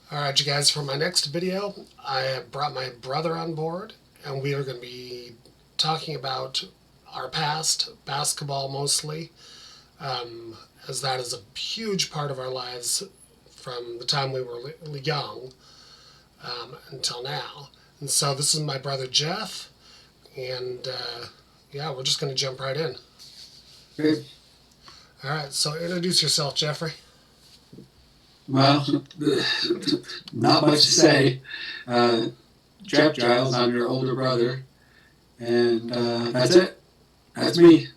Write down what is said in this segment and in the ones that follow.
Alright, you guys, for my next video, I have brought my brother on board, and we are going to be talking about our past, basketball mostly, um, as that is a huge part of our lives from the time we were young until now. And so, this is my brother Jeff, and yeah, we're just going to jump right in. Okay. Alright, so introduce yourself, Jeffrey. Well, not much to say. Uh, Jeff Giles, I'm your older brother, and that's it. That's me.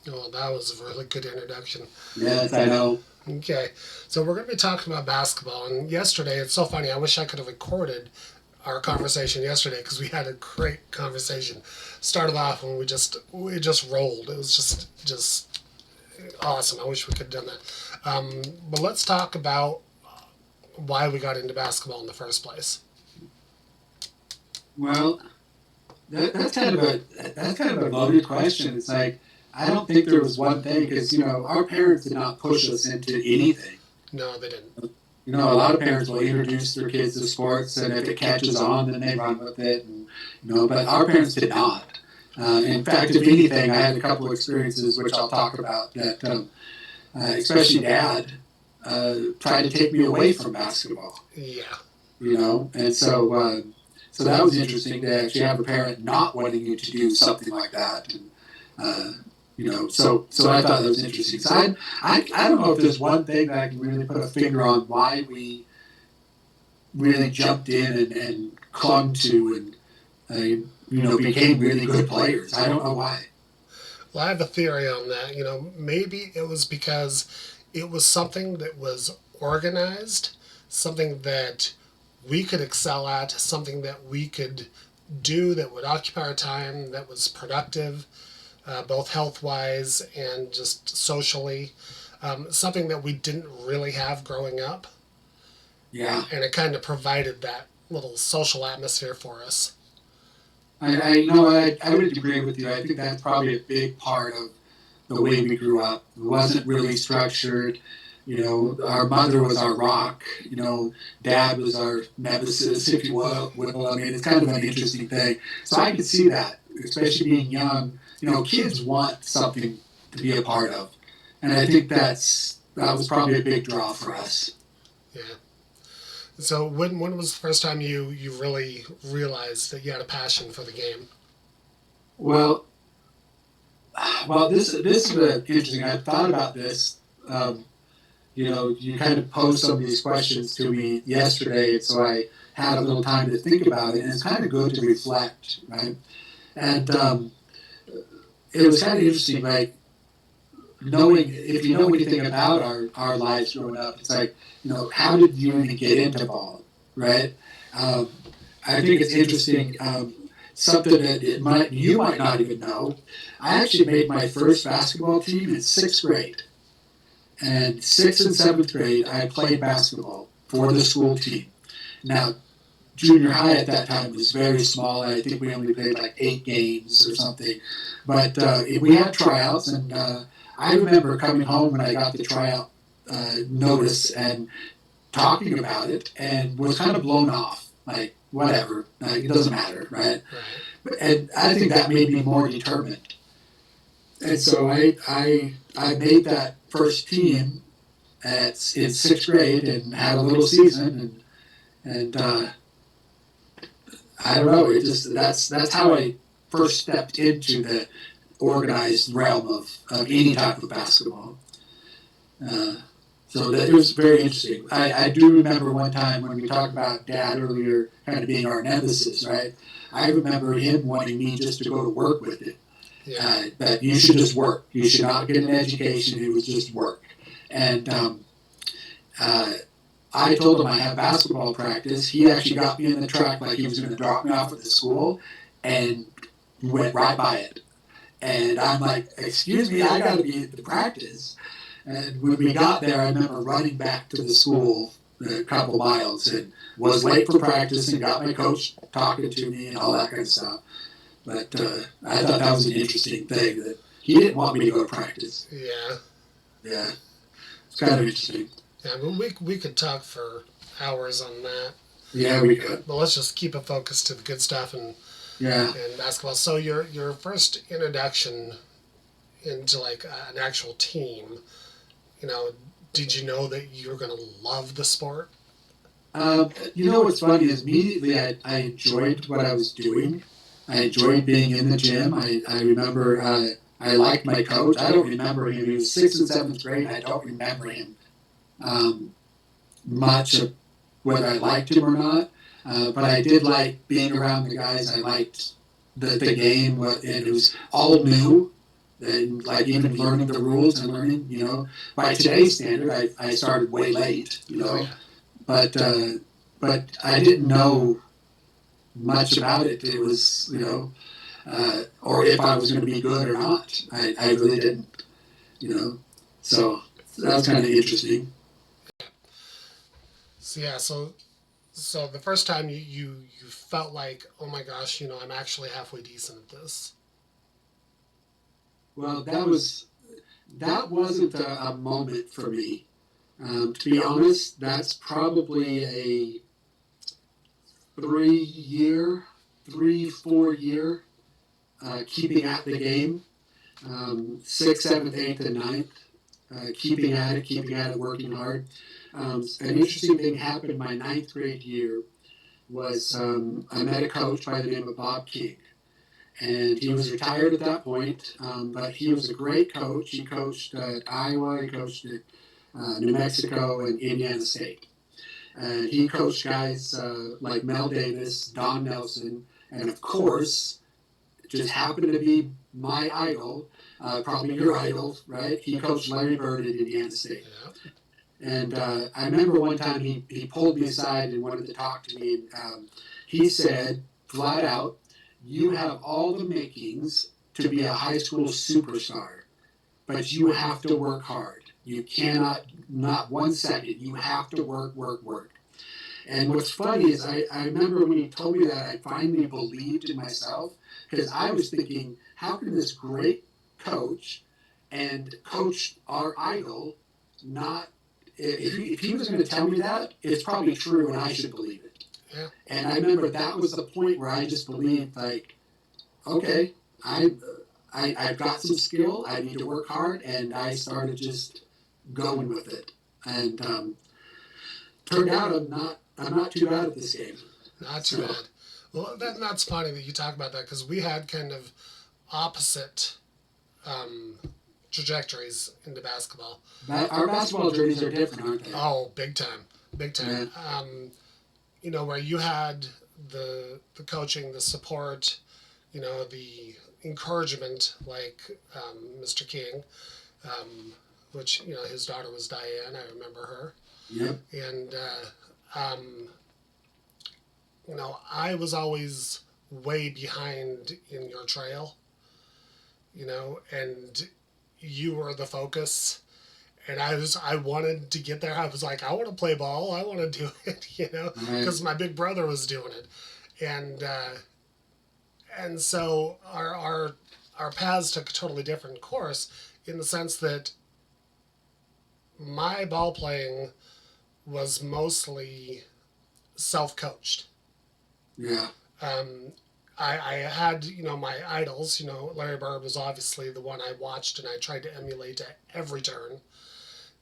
Oh, that was a really good introduction. Yes, I know. Okay, so we're going to be talking about basketball. And yesterday, it's so funny. I wish I could have recorded our conversation yesterday because we had a great conversation. Started off when we just rolled. It was just awesome. I wish we could have done that. But let's talk about why we got into basketball in the first place. Well, that's kind of a loaded question. It's like I don't think there was one thing because our parents did not push us into anything. No, they didn't. A lot of parents will introduce their kids to sports, and if it catches on, then they run with it. And, but our parents did not. In fact, if anything, I had a couple of experiences which I'll talk about that, especially Dad, tried to take me away from basketball. Yeah. And so that was interesting to actually have a parent not wanting you to do something like that. And so I thought that was interesting. So I don't know if there's one thing that I can really put a finger on why we really jumped in and clung to and became really good players. I don't know why. Well, I have a theory on that. Maybe it was because it was something that was organized, something that we could excel at, something that we could do that would occupy our time, that was productive, both health wise and just socially. Something that we didn't really have growing up. Yeah. And it kind of provided that little social atmosphere for us. I would agree with you. I think that's probably a big part of the way we grew up. It wasn't really structured. Our mother was our rock. Dad was our nemesis, if you will. I mean, it's kind of an interesting thing. So I could see that, especially being young. Kids want something to be a part of, and I think that was probably a big draw for us. Yeah. So when was the first time you really realized that you had a passion for the game? Well, this is interesting. I thought about this. Um, you kind of posed some of these questions to me yesterday, and so I had a little time to think about it, and it's kind of good to reflect, right? And it was kind of interesting, like knowing if you know anything about our lives growing up, it's like how did you even get into ball, right? Um, I think it's interesting. Something that you might not even know. I actually made my first basketball team in sixth grade. And sixth and seventh grade, I played basketball for the school team. Now, junior high at that time was very small. I think we only played like 8 games or something. But we had tryouts, and I remember coming home when I got the tryout notice and talking about it, and was kind of blown off. Like, whatever, it doesn't matter, right? And I think that made me more determined. And so I made that first team in sixth grade and had a little season and I don't know. It just that's how I first stepped into the organized realm of any type of basketball. Uh, so that it was very interesting. I do remember one time when we talked about Dad earlier, kind of being our nemesis, right? I remember him wanting me just to go to work with it. Yeah. That you should just work. You should not get an education. It was just work. And uh, I told him I have basketball practice. He actually got me in the truck like he was going to drop me off at the school and went right by it. And I'm like, excuse me, I got to be at the practice. And when we got there, I remember running back to the school a couple miles and was late for practice and got my coach talking to me and all that kind of stuff. But I thought that was an interesting thing that he didn't want me to go to practice. Yeah. Yeah, it's kind of interesting. Yeah, I mean, we could talk for hours on that, Yeah, we could. but let's just keep it focused to the good stuff Yeah. and basketball. So your first introduction into like an actual team, you know, did you know that you were going to love the sport? You know what's funny is immediately I enjoyed what I was doing. I enjoyed being in the gym. I remember I liked my coach. I don't remember him. He was sixth and seventh grade. I don't remember him um, much of whether I liked him or not. But I did like being around the guys. I liked the game, and it was all new. And like even learning the rules and learning, by today's standard, I started way late, Oh yeah. but but I didn't know much about it. It was, or if I was going to be good or not. I really didn't, you know. So that was kind of interesting. So yeah, so the first time you felt like, oh my gosh, I'm actually halfway decent at this. Well, that wasn't a moment for me. To be honest, that's probably a 3 year, 3, 4 year keeping at the game, sixth, seventh, eighth, and ninth, keeping at it, working hard. An interesting thing happened my ninth grade year was I met a coach by the name of Bob King. And he was retired at that point, but he was a great coach. He coached at Iowa, he coached at New Mexico, and Indiana State. And he coached guys like Mel Davis, Don Nelson, and of course, just happened to be my idol, probably your idol, right? He coached Larry Bird at Indiana State. Yeah. And I remember one time he pulled me aside and wanted to talk to me. And he said, flat out, you have all the makings to be a high school superstar, but you have to work hard. You cannot, not 1 second, you have to work, work, work. And what's funny is I remember when he told me that, I finally believed in myself because I was thinking, how can this great coach and coach our idol not, if he was going to tell me that, it's probably true and I should believe it. Yeah. And I remember that was the point where I just believed, like, okay, I've got some skill, I need to work hard, and I started just going with it. And turned out I'm not too bad at this game. Not too bad. Well, that's funny that you talk about that because we had kind of opposite um, trajectories into basketball. Our basketball journeys are different, aren't they? Oh, big time, big time. Where you had the coaching, the support, the encouragement, like Mr. King, which his daughter was Diane. I remember her. Yep. And I was always way behind in your trail. And you were the focus. And I wanted to get there. I was like, I want to play ball. I want to do it, because my big brother was doing it, and so our paths took a totally different course in the sense that my ball playing was mostly self-coached. Yeah. I had, my idols. Larry Bird was obviously the one I watched and I tried to emulate at every turn.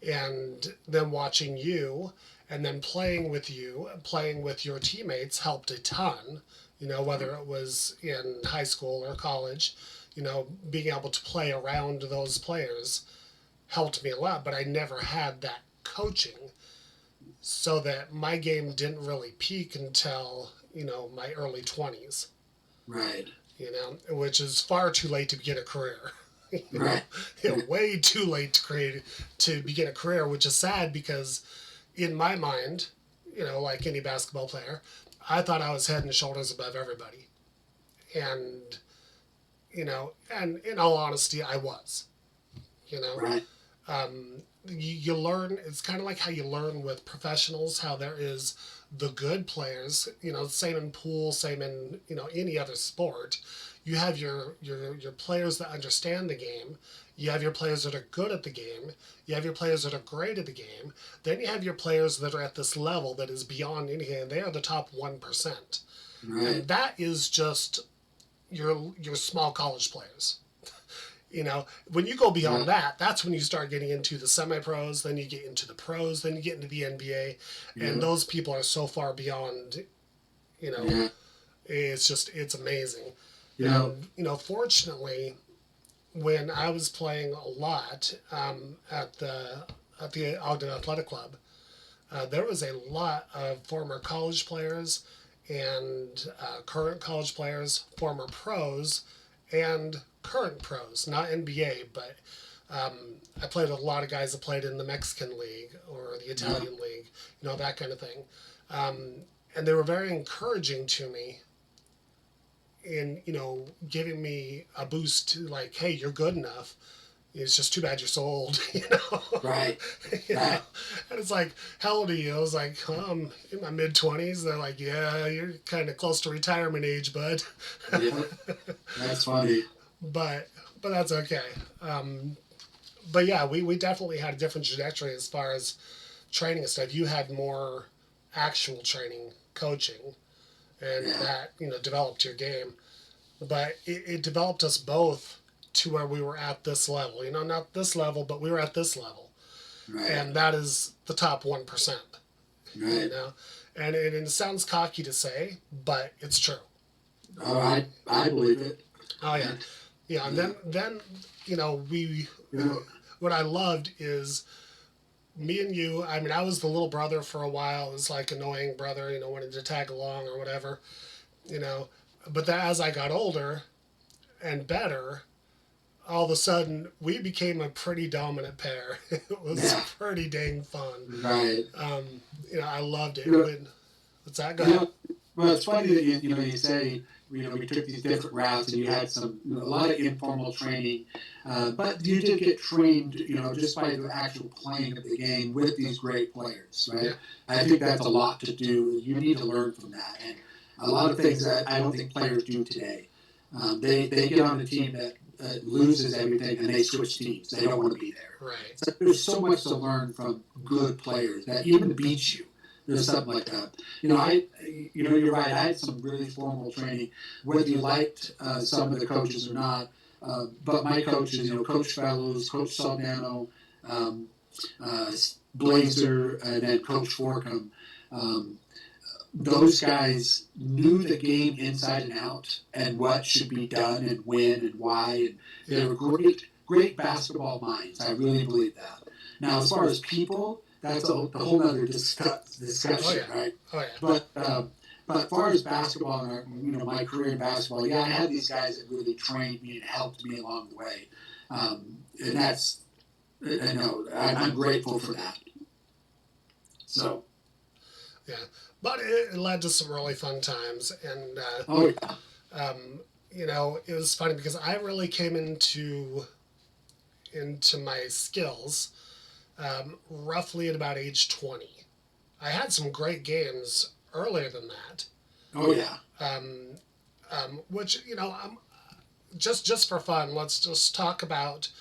And then watching you and then playing with you, playing with your teammates helped a ton, whether it was in high school or college, being able to play around those players helped me a lot, but I never had that coaching so that my game didn't really peak until, my early 20s. Right. Which is far too late to begin a career. Right. Way too late to begin a career, which is sad because in my mind, like any basketball player, I thought I was head and shoulders above everybody. And, and in all honesty, I was, Right. You learn, it's kind of like how you learn with professionals, how there is the good players, same in pool, same in, any other sport. You have your players that understand the game. You have your players that are good at the game. You have your players that are great at the game. Then you have your players that are at this level that is beyond anything, and they are the top 1%. Right. And that is just your small college players. When you go beyond that, that's when you start getting into the semi-pros, then you get into the pros, then you get into the NBA, and those people are so far beyond, Yeah. it's amazing. Yeah. Fortunately, when I was playing a lot at the Ogden Athletic Club, there was a lot of former college players and current college players, former pros, and current pros, not NBA, but I played with a lot of guys that played in the Mexican League or the Italian League, that kind of thing. And they were very encouraging to me in, giving me a boost to like, hey, you're good enough. It's just too bad you're so old, Right. Know? And it's like, how old are you? I was like, I'm in my mid-20s. They're like, yeah, you're kind of close to retirement age, bud. Yeah. That's funny. but that's okay. But yeah, we definitely had a different trajectory as far as training and stuff. You had more actual training, coaching, and that developed your game. But it developed us both to where we were at this level. Not this level, but we were at this level, Right. and that is the top 1%. Right. And it sounds cocky to say, but it's true. Oh, I believe it. Oh yeah, yeah. And then we. What I loved is me and you. I mean, I was the little brother for a while. It was like annoying brother, wanted to tag along or whatever, But then as I got older and better, all of a sudden we became a pretty dominant pair. It was pretty dang fun. Right. I loved it. What's that? Go You ahead. know, well, it's funny that you say we took these different routes and you had a lot of informal training, but you did get trained just by the actual playing of the game with these great players, right? Yeah. I think that's a lot to do. You need to learn from that, and a lot of things that I don't think players do today. They get on a team that loses everything and they switch teams. They don't want to be there. Right. So there's so much to learn from good players that even beat you. There's something like that. You're right. I had some really formal training, whether you liked some of the coaches or not. But my coaches, Coach Fellows, Coach Saldano, Blazer, and then Coach Forkham. Those guys knew the game inside and out and what should be done and when and why. And they were great basketball minds. I really believe that. Now, as far as people, that's a whole other discussion, right? Oh yeah. But as far as basketball and my career in basketball, I had these guys that really trained me and helped me along the way, and that's I'm grateful for that. So. Yeah, but it led to some really fun times, and it was funny because I really came into my skills roughly at about age 20. I had some great games earlier than that. Oh yeah. Which just for fun, let's just talk about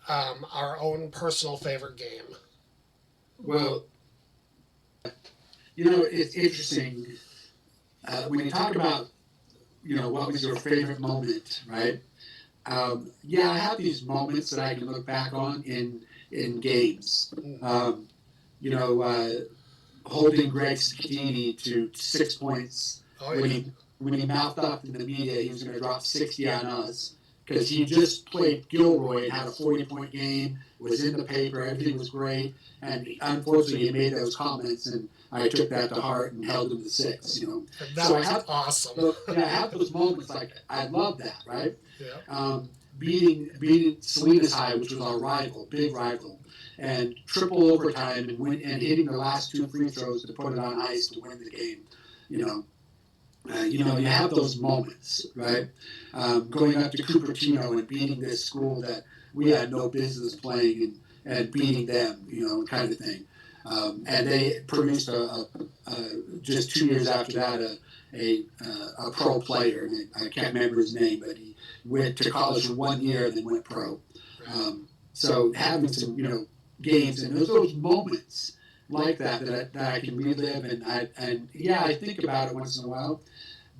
our own personal favorite game. Well. It's interesting when you talk about, what was your favorite moment, right? I have these moments that I can look back on in games. Holding Greg Scatini to 6 points when he mouthed up in the media he was going to drop 60 on us because he just played Gilroy and had a 40-point game, was in the paper, everything was great, and unfortunately he made those comments, and I took that to heart and held him to 6. That was awesome. So, I have those moments like I love that, right? Yeah. Beating Salinas High, which was our big rival, and triple overtime and hitting the last 2 free throws to put it on ice to win the game. You have those moments, right? Going up to Cupertino and beating this school that we had no business playing and beating them, kind of thing. And they produced a just 2 years after that, a pro player, and I can't remember his name, but he went to college for 1 year and then went pro. So having some, games and those moments like that I can relive, and yeah, I think about it once in a while.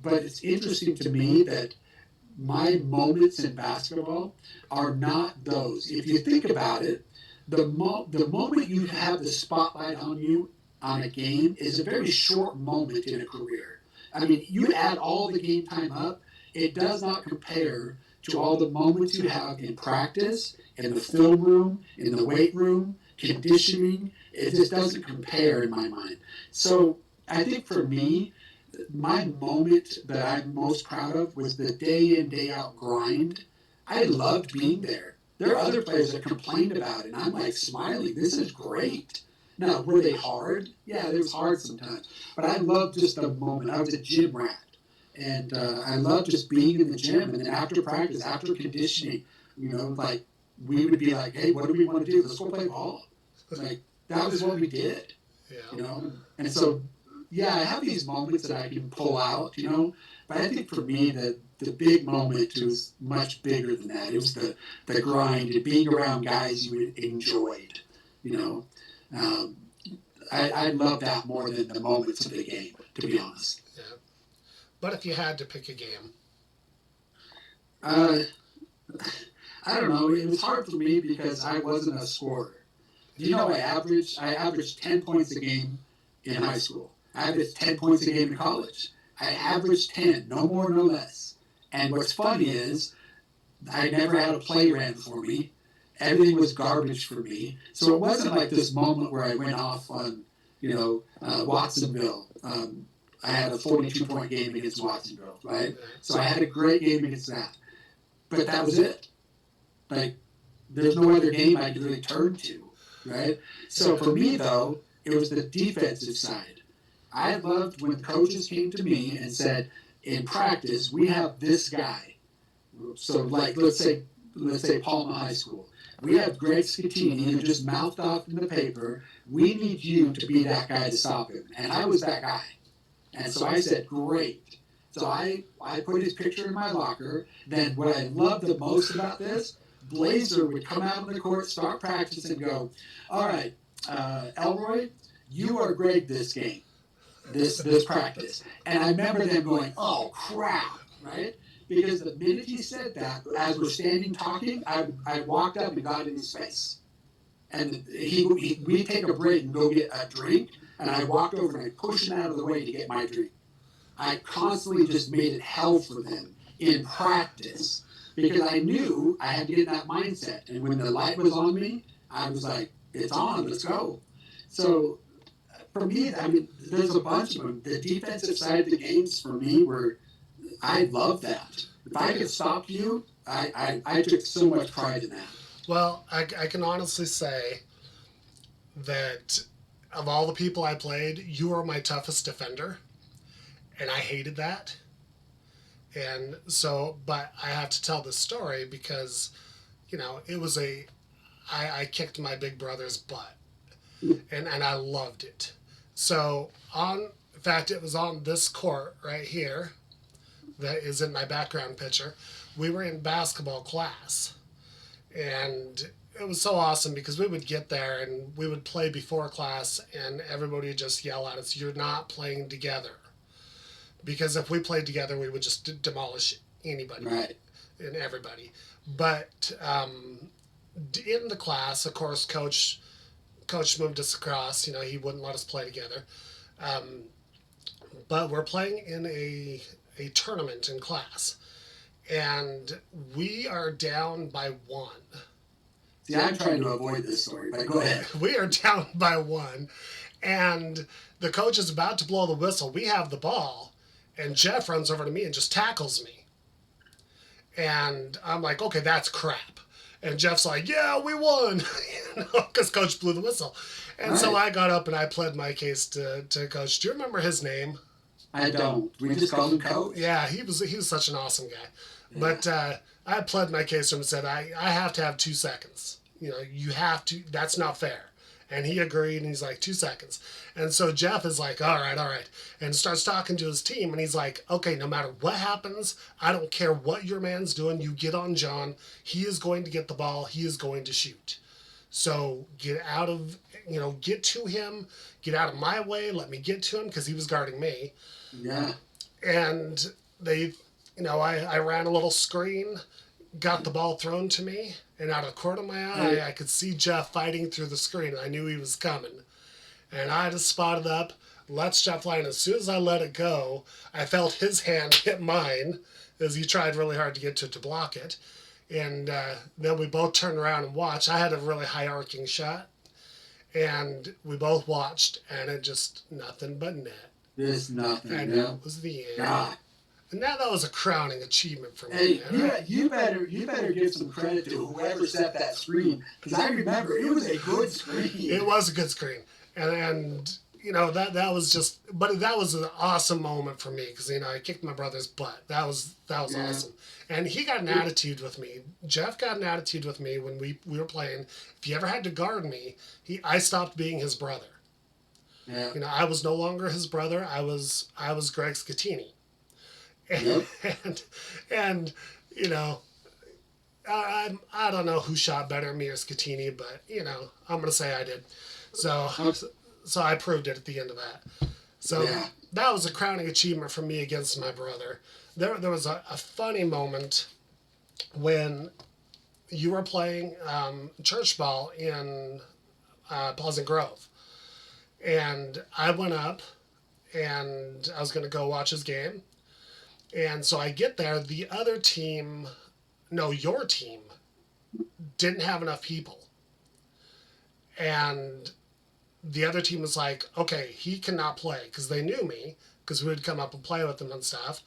But it's interesting to me that my moments in basketball are not those. If you think about it, the moment you have the spotlight on you on a game is a very short moment in a career. I mean, you add all the game time up, it does not compare to all the moments you have in practice, in the film room, in the weight room, conditioning. It just doesn't compare in my mind. So I think for me, my moment that I'm most proud of was the day in, day out grind. I loved being there. There are other players that complained about it, and I'm like smiling. This is great. Now, were they hard? Yeah, it was hard sometimes. But I loved just the moment. I was a gym rat. And I loved just being in the gym. And then after practice, after conditioning, like we would be like, hey, what do we want to do? Let's go play ball. Like, that was what we did, And so, yeah, I have these moments that I can pull out, But I think for me, the big moment was much bigger than that. It was the grind and being around guys you enjoyed, Um, I love that more than the moments of the game, to be honest. Yeah. But if you had to pick a game, I don't know. It was hard for me because I wasn't a scorer. I averaged 10 points a game in high school. I averaged 10 points a game in college. I averaged 10, no more, no less. And what's funny is I never had a play ran for me. Everything was garbage for me. So it wasn't like this moment where I went off on, Watsonville. I had a 42-point game against Watsonville, right? So I had a great game against that. But that was it. Like, there's no other game I could really turn to, right? So for me, though, it was the defensive side. I loved when coaches came to me and said, in practice, we have this guy. So, like, let's say Palma High School. We have Greg Scatini, who just mouthed off in the paper, we need you to be that guy to stop him. And I was that guy. And so I said, great. So I put his picture in my locker. Then what I loved the most about this, Blazer would come out on the court, start practice, and go, all right, Elroy, you are Greg this game, this practice. And I remember them going, oh, crap, right? Because the minute he said that, as we're standing talking, I walked up and got in his face. And we'd take a break and go get a drink, and I walked over and I pushed him out of the way to get my drink. I constantly just made it hell for them in practice because I knew I had to get in that mindset. And when the light was on me, I was like, it's on, let's go. So for me, I mean, there's a bunch of them. The defensive side of the games for me I love that. If I could stop you, I took so much pride in that. Well, I can honestly say that of all the people I played, you were my toughest defender. And I hated that. And so, but I have to tell this story because, it was I kicked my big brother's butt. And I loved it. So, in fact, it was on this court right here that is in my background picture. We were in basketball class. And it was so awesome because we would get there and we would play before class and everybody would just yell at us, you're not playing together. Because if we played together, we would just demolish anybody and everybody. But in the class, of course, coach moved us across. He wouldn't let us play together. But we're playing in a tournament in class. And we are down by 1. See, I'm trying to avoid this story, but go ahead. We are down by 1. And the coach is about to blow the whistle. We have the ball. And Jeff runs over to me and just tackles me. And I'm like, okay, that's crap. And Jeff's like, yeah, we won. Because Coach blew the whistle. And so I got up and I pled my case to Coach. Do you remember his name? I don't. We just called him Coach? Yeah, he was such an awesome guy. Yeah. But I pled my case to him and said, I have to have 2 seconds. You have to, that's not fair. And he agreed, and he's like, 2 seconds. And so Jeff is like, all right. And starts talking to his team, and he's like, okay, no matter what happens, I don't care what your man's doing, you get on John. He is going to get the ball, he is going to shoot. So get to him, get out of my way, let me get to him, because he was guarding me. Yeah. And I ran a little screen, got the ball thrown to me, and out of the corner of my eye, I could see Jeff fighting through the screen. I knew he was coming. And I just spotted up, let Jeff fly, and as soon as I let it go, I felt his hand hit mine as he tried really hard to get to block it. And then we both turned around and watched. I had a really high arcing shot, and we both watched, and it just nothing but net. There's nothing. And that was the end. God. And that was a crowning achievement for me. Hey, you better give some credit to whoever set that screen, because I remember it was a good screen. It was a good screen, and that was just, but that was an awesome moment for me, because I kicked my brother's butt. That was awesome, and he got an attitude with me. Jeff got an attitude with me when we were playing. If he ever had to guard me, I stopped being his brother. Yeah. I was no longer his brother. I was Greg Scatini. Yep. and I don't know who shot better, me or Scatini, but I'm gonna say I did. So I proved it at the end of that. So that was a crowning achievement for me against my brother. There was a funny moment when you were playing church ball in Pleasant Grove, and I went up and I was gonna go watch his game. And so I get there, your team didn't have enough people. And the other team was like, okay, he cannot play, because they knew me, because we would come up and play with them and stuff.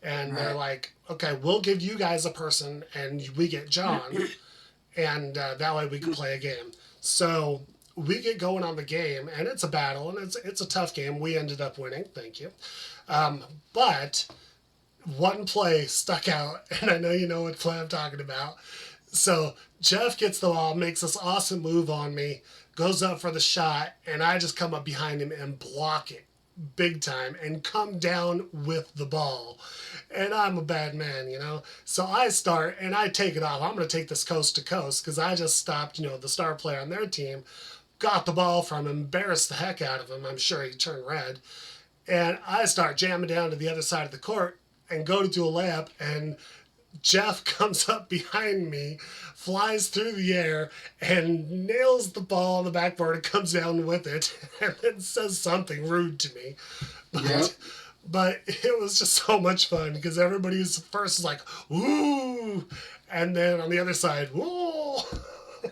And they're like, okay, we'll give you guys a person, and we get John, and that way we can play a game. So we get going on the game, and it's a battle, and it's a tough game. We ended up winning, thank you. But one play stuck out, and I know you know what play I'm talking about. So Jeff gets the ball, makes this awesome move on me, goes up for the shot, and I just come up behind him and block it big time and come down with the ball. And I'm a bad man, So I start, and I take it off. I'm going to take this coast to coast, because I just stopped, the star player on their team, got the ball from him, embarrassed the heck out of him. I'm sure he turned red. And I start jamming down to the other side of the court and go to do a layup, and Jeff comes up behind me, flies through the air, and nails the ball on the backboard and comes down with it, and then says something rude to me. But it was just so much fun, because everybody was first like, "Woo!" and then on the other side, "Woo!"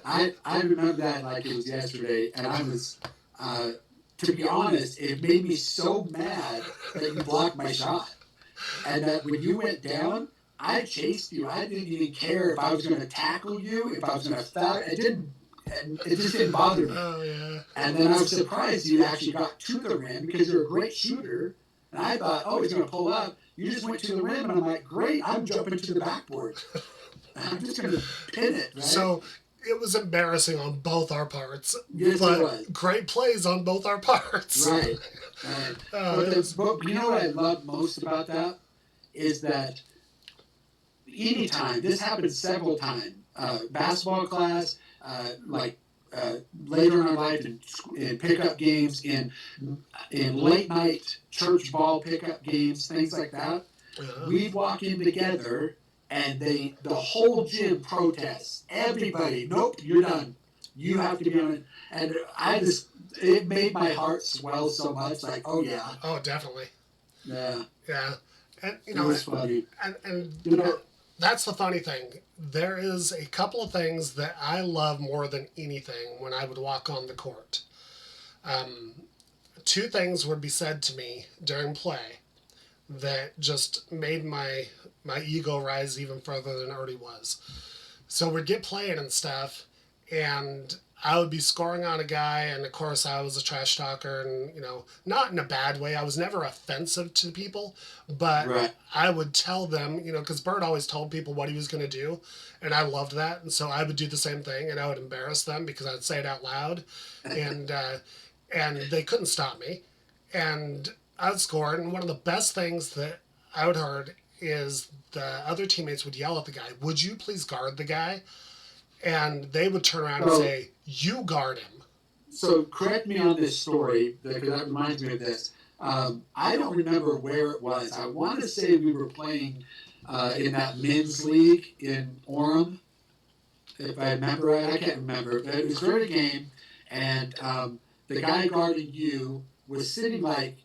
I remember that like it was yesterday, and I was, to be honest, it made me so mad that you blocked my shot. And that when you went down, I chased you. I didn't even care if I was going to tackle you, if I was going to foul. It just didn't bother me. Oh, yeah. And then I was surprised you actually got to the rim, because you're a great shooter. And I thought, oh, he's going to pull up. You just went to the rim, and I'm like, great, I'm jumping to the backboard. I'm just going to pin it, right? So it was embarrassing on both our parts. Yes, but it was. Great plays on both our parts. Right. But you know what I love most about that is that anytime, this happens several times, basketball class, later in our life in pickup games, in late night church ball pickup games, things like that. We walk in together, and the whole gym protests. Everybody, nope, you're done. You have to be on it. And it made my heart swell so much. Like, oh yeah. Oh, definitely. Yeah. Yeah. And it was funny. And that's the funny thing. There is a couple of things that I love more than anything when I would walk on the court. Two things would be said to me during play that just made my ego rise even further than it already was. So we'd get playing and stuff, and I would be scoring on a guy, and of course, I was a trash talker, and not in a bad way. I was never offensive to people, but Right. I would tell them, because Bert always told people what he was going to do, and I loved that, and so I would do the same thing, and I would embarrass them because I'd say it out loud, and they couldn't stop me, and I'd score. And one of the best things that I would heard is the other teammates would yell at the guy, "Would you please guard the guy?" And they would turn around and So, say, "You guard him." so correct me on this story because that reminds me of this. I don't remember where it was. I want to say we were playing in that men's league in Orem, if I remember right. I can't remember, but it was during a game, and the guy guarding you was sitting like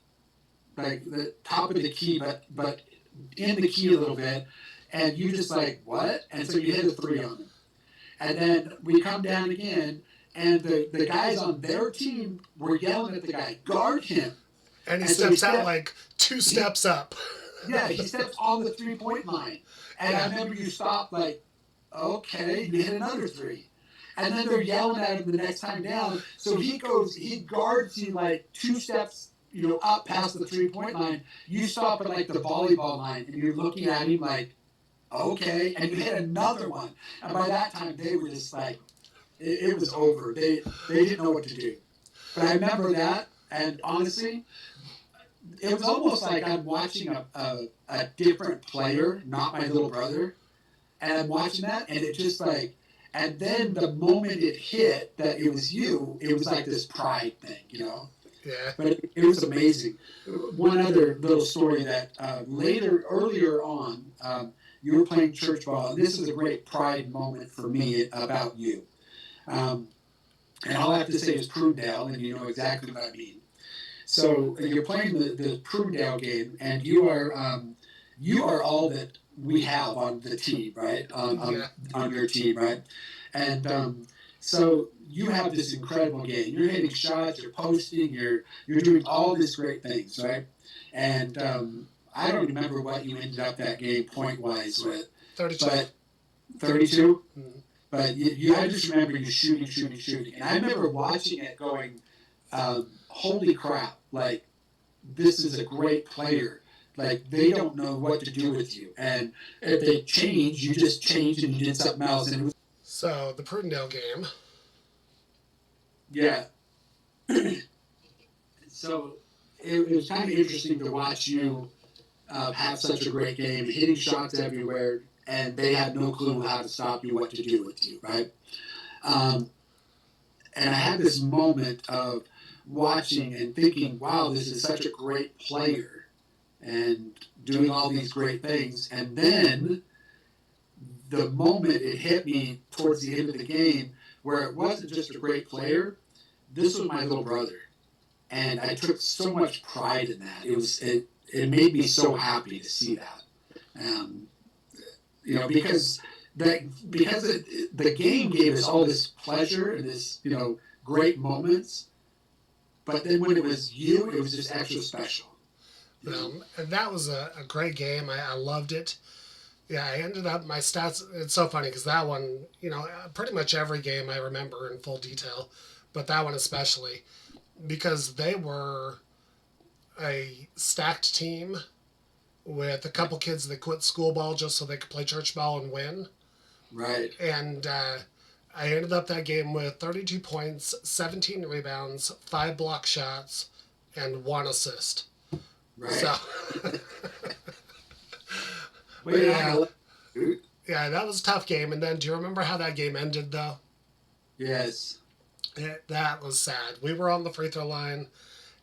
the top of the key, but in the key a little bit, and you just like what? And so you hit a three on him. And then we come down again, and the guys on their team were yelling at the guy, guard him. And he And so he steps out stepped, like two he, steps up. yeah, he steps on the 3 point line. And I Yeah. remember you stopped like, okay, you hit another three. And then they're yelling at him the next time down. So he guards you like 2 steps, up past the 3 point line. You stop at like the volleyball line, and you're looking at him like, okay, and you hit another one. And by that time, they were just like, it was over. They didn't know what to do. But I remember that, and honestly, it was almost like I'm watching a different player, not my little brother, and I'm watching that, and it just like, and then the moment it hit that it was you, it was like this pride thing. Yeah. But it was amazing. One other little story that earlier on, you were playing church ball, and this is a great pride moment for me about you. Um, and all I have to say is Prudell, and you know exactly what I mean. So you're playing the Prudell game, and you are all that we have on the team, right? Yeah. On your team, right? And so you have this incredible game. You're hitting shots, you're posting, you're doing all these great things, right? And I don't remember what you ended up that game point wise with, 32. but 32. Mm. But I just remember you shooting, shooting, shooting, and I remember watching it, going, "Holy crap! Like this is a great player." Like they don't know what to do with you, and if they change, you just change and you did something else, and it was So, the Prudendale game. yeah. So it was kind of interesting to watch you have such a great game, hitting shots everywhere, and they had no clue how to stop you, what to do with you, right? Um, and I had this moment of watching and thinking, wow, this is such a great player and doing all these great things. And then the moment it hit me towards the end of the game, where it wasn't just a great player, this was my little brother. And I took so much pride in that. It made me so happy to see that. Um, because the game gave us all this pleasure and this great moments, but then when it was you, it was just extra special. And that was a great game. I loved it. Yeah, I ended up, my stats, it's so funny because that one, pretty much every game I remember in full detail, but that one especially, because they were a stacked team with a couple kids that quit school ball just so they could play church ball and win. Right. And I ended up that game with 32 points, 17 rebounds, 5 block shots, and 1 assist. Right. So, Well, yeah. yeah, that was a tough game. And then, do you remember how that game ended, though? Yes. That was sad. We were on the free throw line,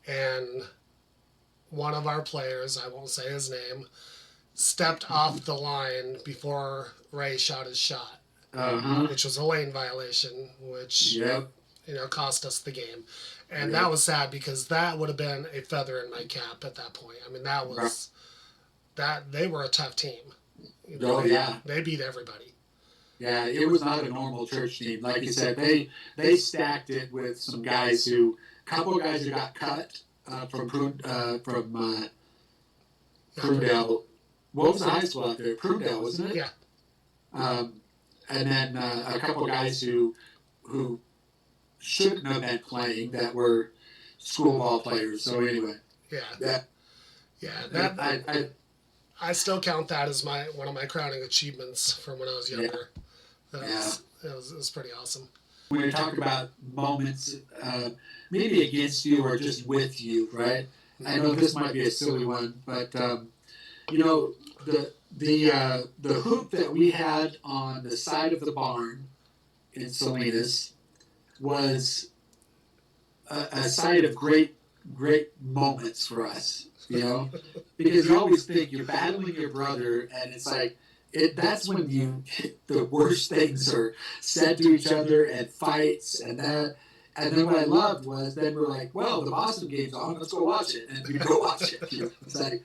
and one of our players, I won't say his name, stepped off the line before Ray shot his shot, which was a lane violation, which Yep. cost us the game. And that was sad because that would have been a feather in my cap at that point. I mean, that was that they were a tough team. They beat everybody. Yeah, it was not a normal church team. Like you said, they stacked it with some guys a couple of guys who got cut from Prudell. What was the high school out there? Prudell, wasn't it? Yeah. And then a couple of guys who shouldn't have been playing that were school ball players. So anyway, Yeah, that yeah. That I I still count that as my one of my crowning achievements from when I was yeah, younger. yeah. It was pretty awesome. When you're talking about moments, maybe against you or just with you, right? I know this might be a silly one, but you know the hoop that we had on the side of the barn in Salinas was a site of great moments for us, you know, because you always think you're battling your brother, and it's like that's when you the worst things are said to each other and fights and that. And then what I loved was then we're like, well, the Boston game's on, let's go watch it, and we go watch it. You know, it's like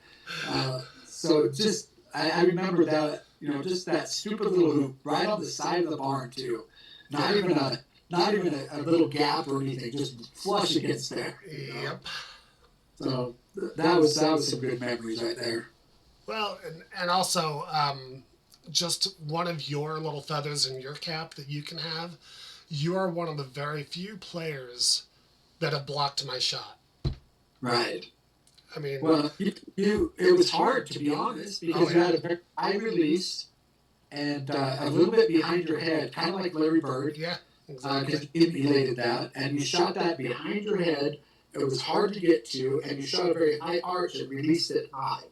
so just I remember that, you know, just that stupid little hoop right on the side of the barn too, not even a little gap or anything, just flush against there. You know? Yep. So that was some good memories right there. Well, and also just one of your little feathers in your cap that you can have. You are one of the very few players that have blocked my shot. Right. I mean, Well, you it was hard to be honest oh because you yeah, had a very high release and a little bit behind your head, kind of like Larry Bird, yeah, because exactly. you emulated that, and you shot that behind your head. It was hard to get to, and you shot a very high arch and released it high.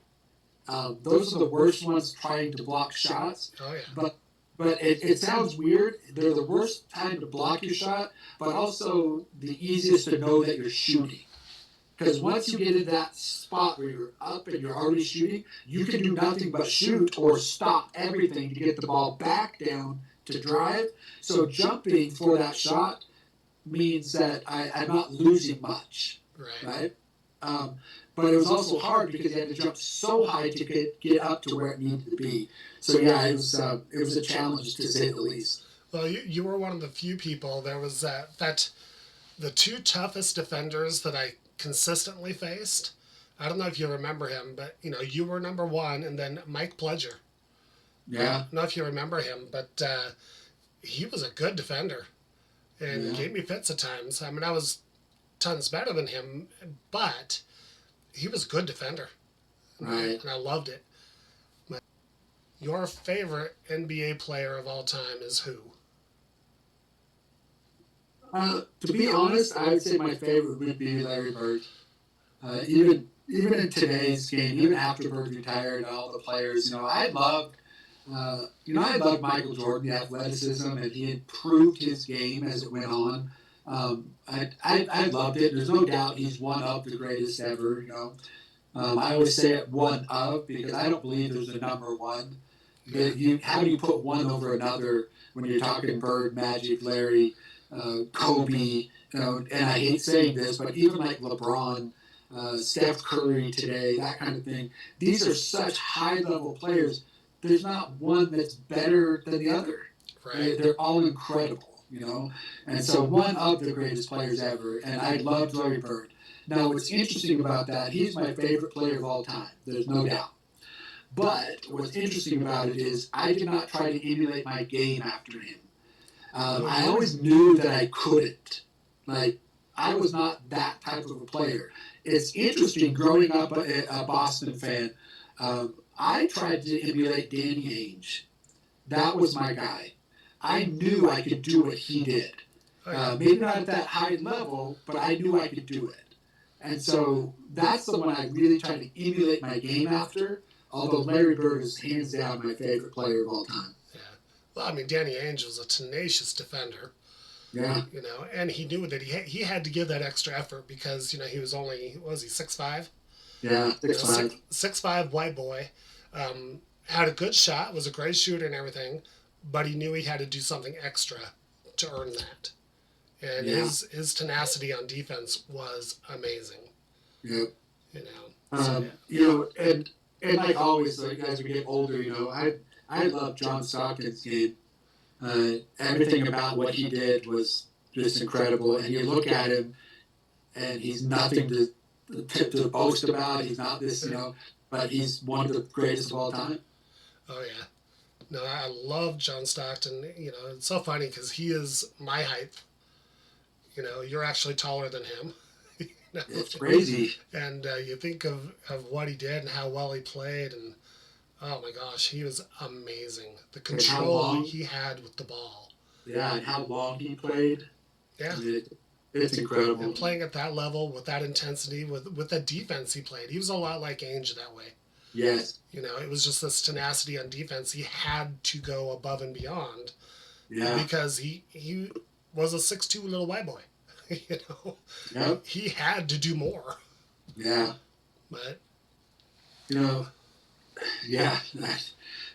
Those are the worst ones trying to block shots. Oh yeah, But it sounds weird. They're the worst time to block your shot, but also the easiest to know that you're shooting. Because once you get in that spot where you're up and you're already shooting, you can do nothing but shoot or stop everything to get the ball back down to drive. So jumping for that shot means that I'm not losing much, right. right? Um, but it was also hard because you had to jump so high to get up to where it needed to be. So yeah, it was a challenge to say the least. Well, you were one of the few people. There was that the two toughest defenders that I consistently faced. I don't know if you remember him, but you know you were number one, and then Mike Pledger. I Yeah, don't know if you remember him, but he was a good defender and yeah, gave me fits at times. I mean, I was tons better than him, but he was a good defender, right. and I loved it. Your favorite NBA player of all time is who? To be honest, I would say my favorite would be Larry Bird. Even in today's game, even after Bird retired, all the players, you know, I loved Michael Jordan, the athleticism, and he improved his game as it went on. I loved it. There's no doubt he's one of the greatest ever. You know, I always say it one of because I don't believe there's a number one. Yeah, How do you put one over another when you're talking Bird, Magic, Larry, Kobe? You know, and I hate saying this, but even like LeBron, Steph Curry today, that kind of thing. These are such high level players. There's not one that's better than the other. right. They're all incredible, you know. And so one of the greatest players ever. And I loved Larry Bird. Now, what's interesting about that, he's my favorite player of all time. There's no doubt. But what's interesting about it is I did not try to emulate my game after him. I always knew that I couldn't. Like, I was not that type of a player. It's interesting growing up a Boston fan. I tried to emulate Danny Ainge. That was my guy. I knew I could do what he did. Oh yeah, Maybe not at that high level, but I knew I could do it. And so that's the one I really tried to emulate my game after. Although Larry Bird is hands down my favorite player of all time. yeah. Well, I mean, Danny Ainge was a tenacious defender, Yeah, you know, and he knew that he had to give that extra effort because you know he was only what was he 6'5", yeah, you know, 6'5". 6'5" white boy, had a good shot, was a great shooter and everything, but he knew he had to do something extra to earn that. And Yeah, his tenacity on defense was amazing. yeah. You know, so yeah, You know, and like always, like as we get older, you know, I love John Stockton's game. Everything about what he did was just incredible. And you look at him, and he's nothing to boast about. He's not this, you know, but he's one of the greatest of all time. oh yeah. No, I love John Stockton. You know, it's so funny because he is my height. you're actually taller than him. you know? It's crazy. And you think of what he did and how well he played, and oh my gosh, he was amazing. The And how control long, he had with the ball. yeah, and how long he played. Yeah. It's And incredible. playing at that level with that intensity, with the defense he played, he was a lot like Ainge that way. Yes. It was just this tenacity on defense. He had to go above and beyond Yeah. because he was a 6'2" little white boy. you know, Yep. he had to do more. Yeah. But You know, yeah.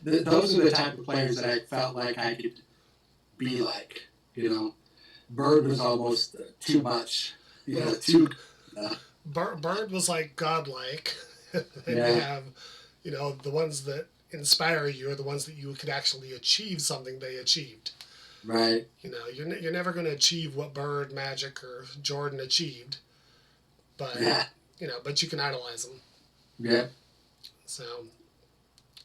Those are the type of players that I felt like I could be like. Bird was almost too much. well, Too. Uh, Bird was like godlike. and you yeah. have, the ones that inspire you are the ones that you could actually achieve something they achieved. Right. You're never going to achieve what Bird, Magic, or Jordan achieved, but Yeah. but you can idolize them. Yeah. So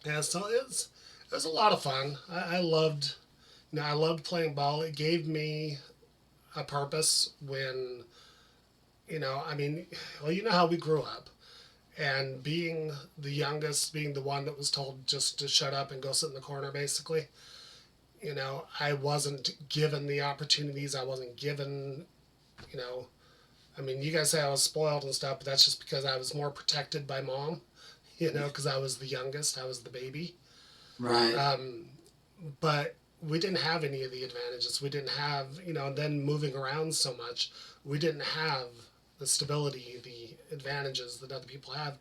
yeah, so it was a lot of fun. I loved, I loved playing ball. It gave me a purpose when, I mean, well, you know how we grew up, and being the youngest, being the one that was told just to shut up and go sit in the corner, basically. I wasn't given the opportunities. I wasn't given, you know, I mean, you guys say I was spoiled and stuff, but that's just because I was more protected by mom, because I was the youngest, I was the baby. Right. Um, but we didn't have any of the advantages. We didn't have, and then moving around so much, we didn't have the stability, the advantages that other people have.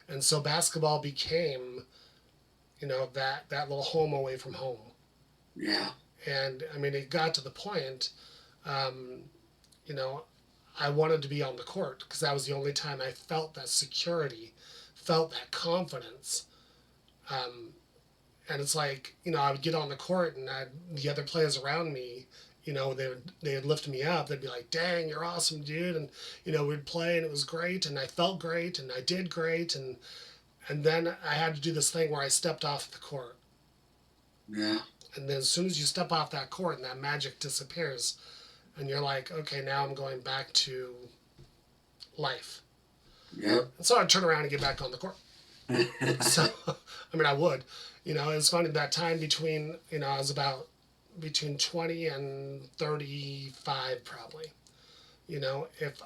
And so basketball became, that little home away from home. Yeah. And I mean, it got to the point, um, you know, I wanted to be on the court because that was the only time I felt that security, felt that confidence. Um, and it's like, I would get on the court and the other players around me, they would lift me up. They'd be like, "Dang, you're awesome, dude!" And we'd play and it was great, and I felt great and I did great, and then I had to do this thing where I stepped off the court, Yeah. and then as soon as you step off that court and that magic disappears, and you're like, okay, now I'm going back to life. Yep. And so I'd turn around and get back on the court. So, I mean, I would. It's funny that time between, I was about between 20 and 35 probably. If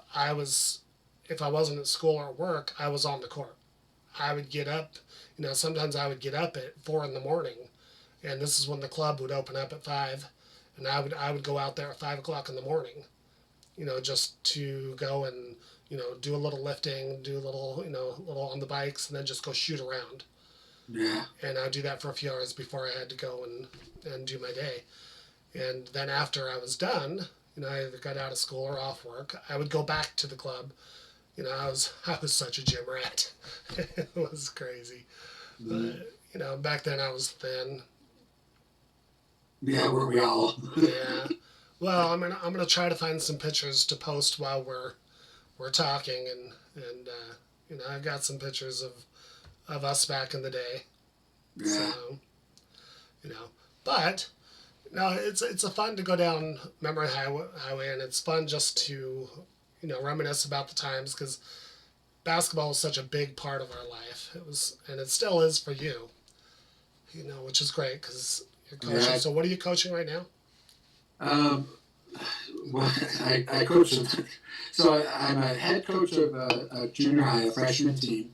if I wasn't at school or work, I was on the court. I would get up, sometimes I would get up at 4 in the morning, and this is when the club would open up at 5, and I would go out there at 5 o'clock in the morning, just to go and do a little lifting, do a little little on the bikes, and then just go shoot around. Yeah. And I'd do that for a few hours before I had to go and do my day. And then after I was done, I either got out of school or off work, I would go back to the club. I was such a gym rat. It was crazy. Mm. Back then I was thin. Yeah. Were we all? Yeah. Well, I'm gonna try to find some pictures to post while we're talking, and I've got some pictures of us back in the day. Yeah. So you know, but no, it's a fun to go down memory highway, and it's fun just to reminisce about the times because basketball was such a big part of our life. It was, and it still is for you. Which is great because you're coaching. Yeah. So what are you coaching right now? Um, well, I coach. So I'm a head coach of a junior high, a freshman team.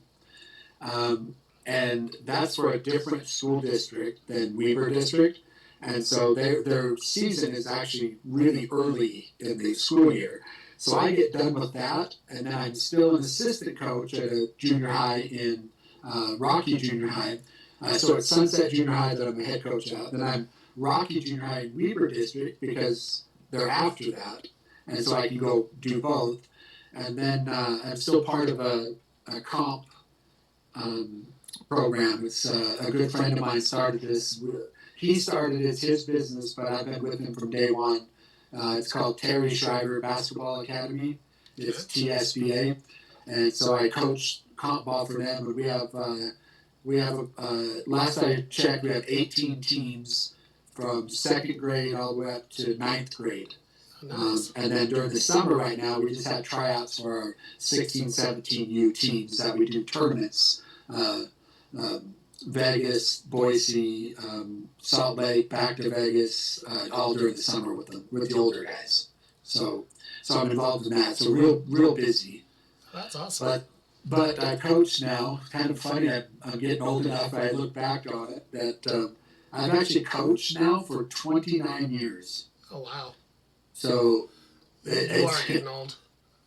And that's for a different school district than Weber District. And so their season is actually really early in the school year. So I get done with that, and then I'm still an assistant coach at a junior high in Rocky Junior High. So it's Sunset Junior High that I'm a head coach at. Then I'm Rocky Junior High in Weber District because they're after that. And so I can go do both. And then I'm still part of a comp program. It's a good friend of mine started this. He started it's his business, but I've been with him from day one. It's called Terry Shriver Basketball Academy. It's TSBA, and so I coach comp ball for them. And we have last I checked, we have 18 teams from second grade all the way up to ninth grade. Nice. And then during the summer right now, we just had tryouts for our 16, 17 U teams that we do tournaments. Uh, Vegas, Boise, Salt Lake, back to Vegas, all during the summer with the older guys. So I'm involved in that. So real busy. That's awesome. But I coach now. Kind of funny. I'm getting old enough. I look back on it that I've actually coached now for 29 years. Oh wow. So You are getting old.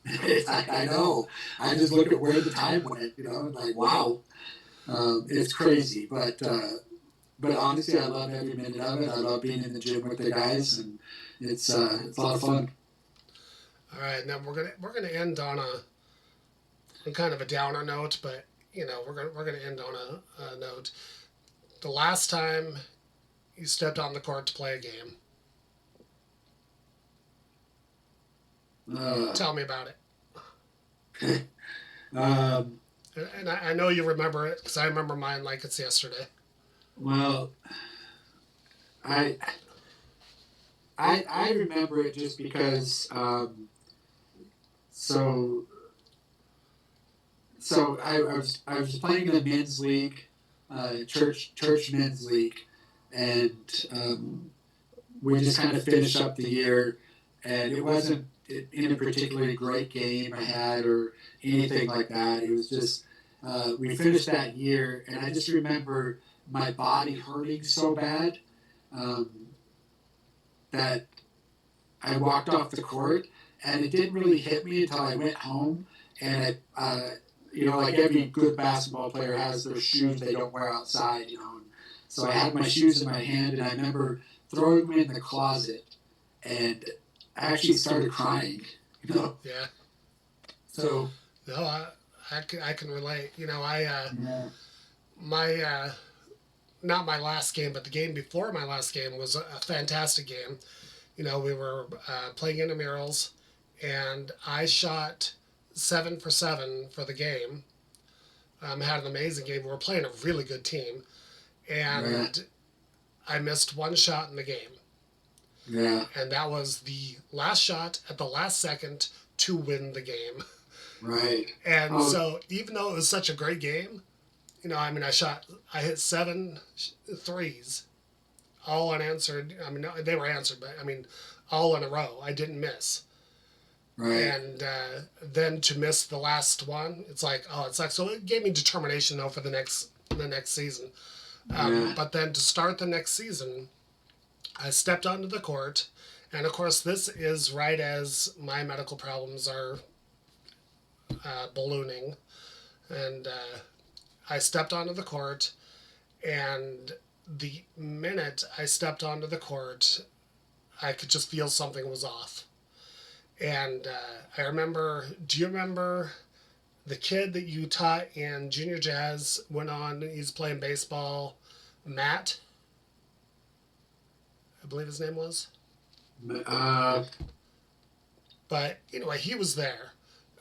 I know. I just look at where the time went. Like wow, it's crazy. But honestly, I love every minute of it. I love being in the gym with the guys, and it's a lot of fun. All right, now we're gonna end on kind of a downer note, but we're gonna end on a note. The last time you stepped on the court to play a game, tell me about it. um, And I know you remember it because I remember mine like it's yesterday. well, I I remember it just because. So I was playing in the men's league, church men's league, and we just kind of finished up the year, and it wasn't in a particularly great game I had or anything like that. It was just we finished that year, and I just remember my body hurting so bad um, that I walked off the court, and it didn't really hit me until I went home, and like every good basketball player has their shoes they don't wear outside, And so I had my shoes in my hand, and I remember throwing them in the closet, and I actually started crying. Yeah. So. No, I can relate. Yeah. My not my last game, but the game before my last game was a fantastic game. We were playing intramurals, and I shot 7 for 7 for the game. Had an amazing game. We were playing a really good team, and Yeah. I missed one shot in the game, Yeah. and that was the last shot at the last second to win the game. Right. And so, even though it was such a great game, I hit 7 threes, all unanswered. They were answered, but all in a row. I didn't miss. Right. And then to miss the last one, it's like, oh, it's like, so it gave me determination though for the next season. Yeah. But then to start the next season, I stepped onto the court, and of course, this is right as my medical problems are ballooning, and I stepped onto the court, and the minute I stepped onto the court, I could just feel something was off. And I remember, do you remember the kid that you taught in junior jazz went on, he's playing baseball, Matt, I believe his name was? Uh, But anyway, he was there.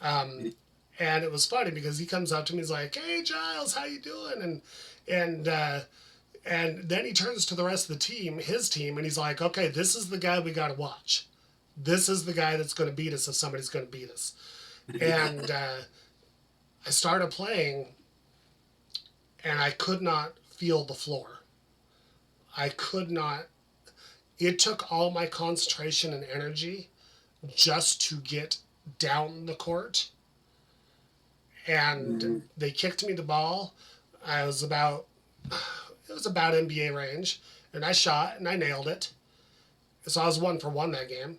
And it was funny because he comes up to me, he's like, "Hey Giles, how you doing?" And then he turns to the rest of the team, his team, and he's like, "Okay, this is the guy we got to watch. This is the guy that's going to beat us if somebody's going to beat us." And I started playing, and I could not feel the floor. I could not. It took all my concentration and energy just to get down the court. And they kicked me the ball. I was about it was about NBA range, and I shot and I nailed it. So I was 1 for 1 that game.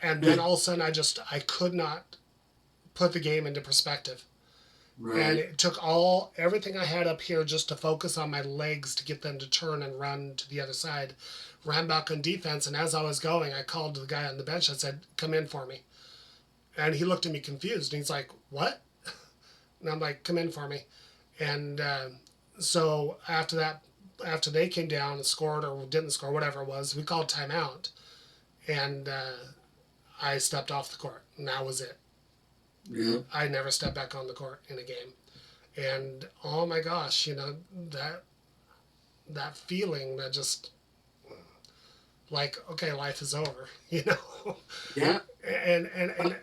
And then all of a sudden I could not put the game into perspective. right. And it took everything I had up here just to focus on my legs to get them to turn and run to the other side. Ran back on defense, and as I was going, I called to the guy on the bench. I said, "Come in for me." And he looked at me confused, and he's like, "What?" And I'm like, "Come in for me." And so after they came down and scored or didn't score, whatever it was, we called timeout, and I stepped off the court, and that was it. Yeah. I never stepped back on the court in a game, and oh my gosh, that feeling that just like, okay, life is over, you know. Yeah. And you know,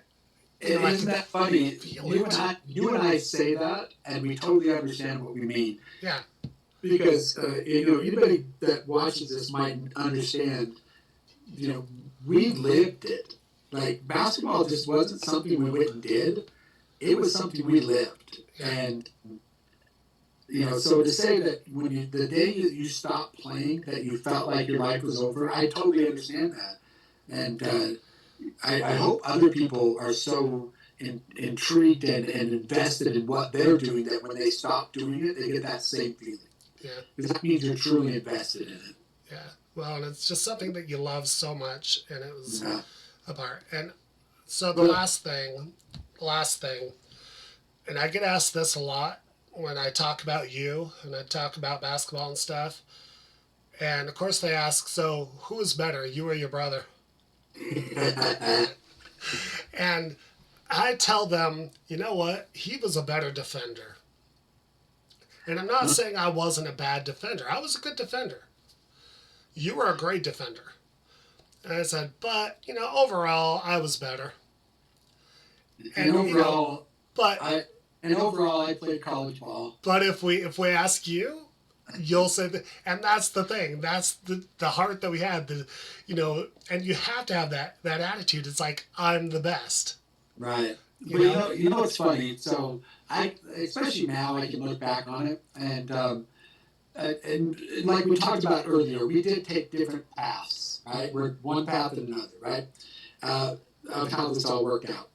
And I isn't could that funny? feel it. You and I say that, and we totally understand what we mean. Yeah, Because anybody that watches this might understand. We lived it. Like basketball just wasn't something we went and did. It was something we lived. yeah, And so to say that when the day that you stopped playing, that you felt like your life was over, I totally understand that. And I hope other people are so intrigued and invested in what they're doing that when they stop doing it, they get that same feeling. yeah, Because that means you're truly invested in it. yeah. Well, and it's just something that you love so much, and it was Yeah. a part. And so Well, the last thing, and I get asked this a lot when I talk about you and I talk about basketball and stuff. And of course, they ask, so who is better, you or your brother? And I tell them, you know what? He was a better defender. And I'm not saying I wasn't a bad defender. I was a good defender. You were a great defender. And I said, but, you know, overall, I was better. and And, you know, overall, but I and overall I played college ball. but if we ask you, you'll say that, and that's the thing. That's the heart that we had. The, you know, and you have to have that attitude. It's like I'm the best. Right. You But know. you know what's funny? So I, especially now, I can look back on it, and like we talked about earlier, we did take different paths, right? We're one path and another, right? Uh, of how this all worked out.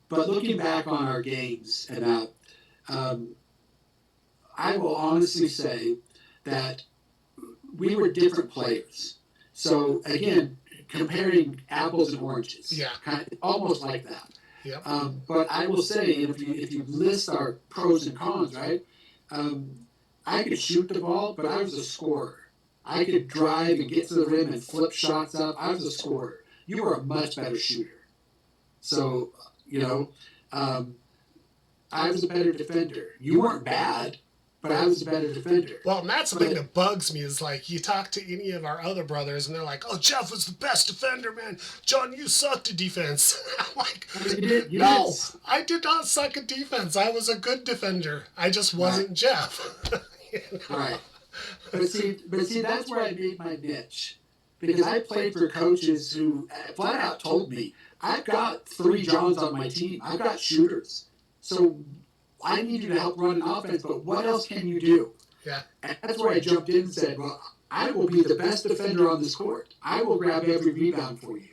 But looking back on our games and um, I will honestly say that we were different players. So again, comparing apples and oranges, Yeah. kind of, almost like that. Yep. But I will say, if you list our pros and cons, right? Um, I could shoot the ball, but I was a scorer. I could drive and get to the rim and flip shots up. I was a scorer. You were a much better shooter. So you know, um, I was a better defender. You weren't bad, but I was a better defender. Well, and that's the thing that bugs me is like you talk to any of our other brothers and they're like, "Oh, Jeff was the best defender, man. John, you sucked at defense." I'm like, You "No, did. I did not suck at defense. I was a good defender. I just wasn't Jeff." You know? Right. But see, that's where I made my niche, because I played for coaches who flat out told me, "I've got 3 Johns on my team. I've got shooters, so I need you to help run an offense. But what else can you do?" Yeah. And that's where I jumped in and said, "Well, I will be the best defender on this court. I will grab every rebound for you."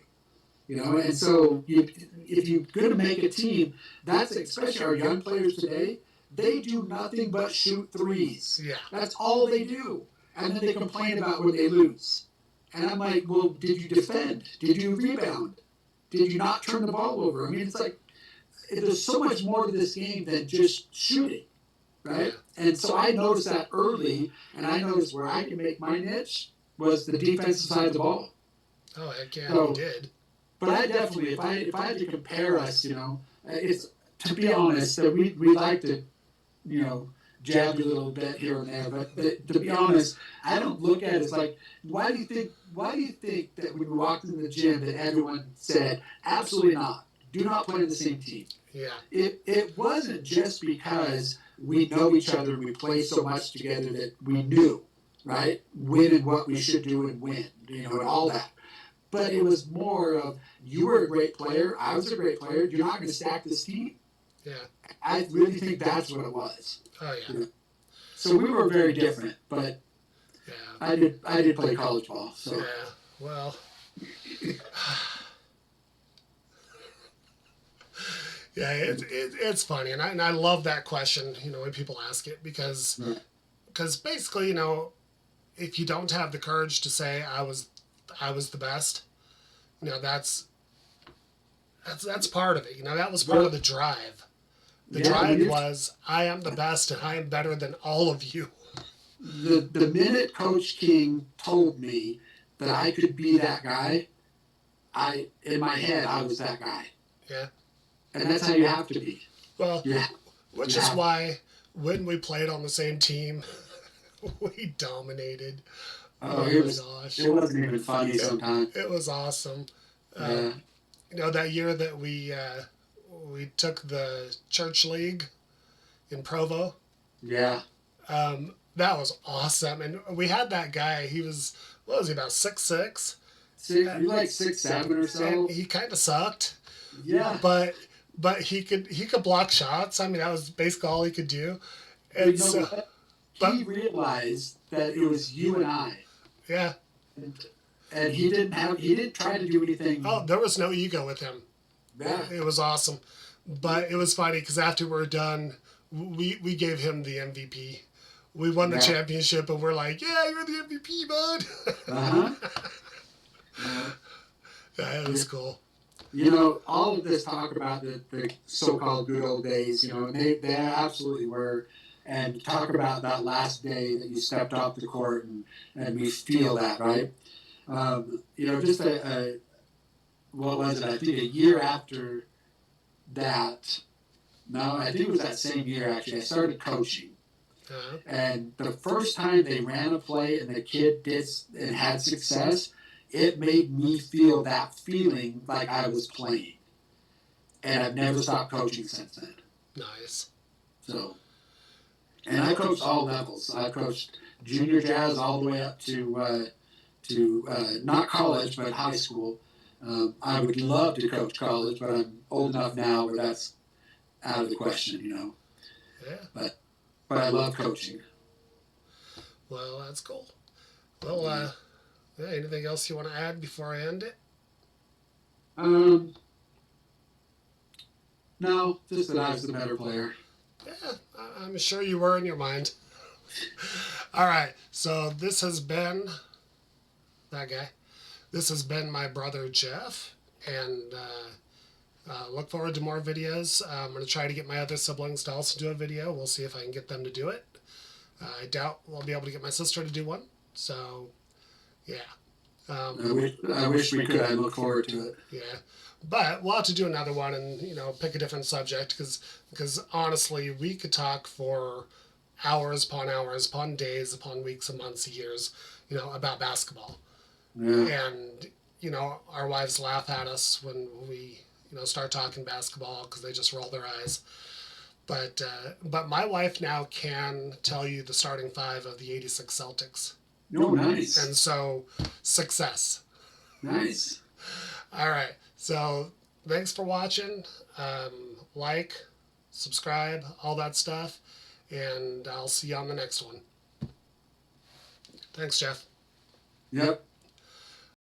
And so if you're going to make a team, that's especially our young players today. They do nothing but shoot threes. Yeah. That's all they do, and then they complain about when they lose. And I'm like, well, did you defend? Did you rebound? Did you not turn the ball over? I mean, it's like there's so much more to this game than just shooting, right? And so I noticed that early, and I noticed where I can make my niche was the defensive side of the ball. Oh, heck yeah, So- you did. But I definitely, if I had to compare us, it's, to be honest, that we like to, jab you a little bit here and there. But to be honest, I don't look at it as like, why do you think that when we walked into the gym that everyone said, absolutely not, do not play on the same team? Yeah. It wasn't just because we know each other and we play so much together that we knew, right, when and what we should do and when, and all that. But it was more of, you were a great player, I was a great player, you're not going to stack this team. Yeah. I really think that's what it was. Oh yeah. So we were very different, but Yeah. I did play college ball. So Yeah. Well. Yeah, it's funny, and I love that question. When people ask it because basically, if you don't have the courage to say I was the best, that's part of it. That was part of the drive. The drive was I am the best and I am better than all of you. the minute Coach King told me that I could be that guy, in my head I was that guy. Yeah. And that's how you have to be. Well, Yeah. which is why when we played on the same team, we dominated. Oh, Oh my gosh. it wasn't even funny sometimes. It was awesome. Yeah, That year that we took the church league in Provo, yeah. that was awesome. And we had that guy. He was, what was he, about 6'6", You like 6'7" or and so? he kind of sucked, Yeah. but he could block shots. I mean, that was basically all he could do. But you And know so, what? but He realized that it was you and I, yeah, and he didn't try to do oh, anything. there was no ego with him. Yeah. It was awesome. But it was funny because after we were done, we gave him the MVP. We won the Yeah. championship, and we're like, "Yeah, you're the MVP, bud." Uh huh. Yeah, it was cool. You know, all of this talk about the so-called good old days, you know, and they absolutely were. And talk about that last day that you stepped off the court, and we feel that, right? You know, just what was it? I think a year after that, no, I think it was that same year actually, I started coaching. Uh, And the first time they ran a play and the kid did and had success, it made me feel that feeling like I was playing. And I've never stopped coaching since then. nice. So, and I coached all levels. I coached junior jazz all the way up to not college but high school. I would love to coach college, but I'm old enough now where that's out of the question, you know. Yeah. But I love coaching. Well, that's cool. Well, yeah, anything else you want to add before I end it? Um, no, just that I was the better player. Yeah, I'm sure you were in your mind. All right. So this has been that guy. This has been my brother Jeff, and look forward to more videos. I'm going to try to get my other siblings to also do a video. We'll see if I can get them to do it. I doubt we'll be able to get my sister to do one. So, yeah. I wish we could. I look forward to it. Yeah. But we'll have to do another one and, pick a different subject because honestly, we could talk for hours upon days, upon weeks and months, years, about basketball. Yeah. And, our wives laugh at us when we, start talking basketball because they just roll their eyes. But my wife now can tell you the starting five of the '86 Celtics. Oh, nice. And so, success. Nice. All right. So, thanks for watching. Like, subscribe, all that stuff. And I'll see you on the next one. Thanks, Jeff. Yep.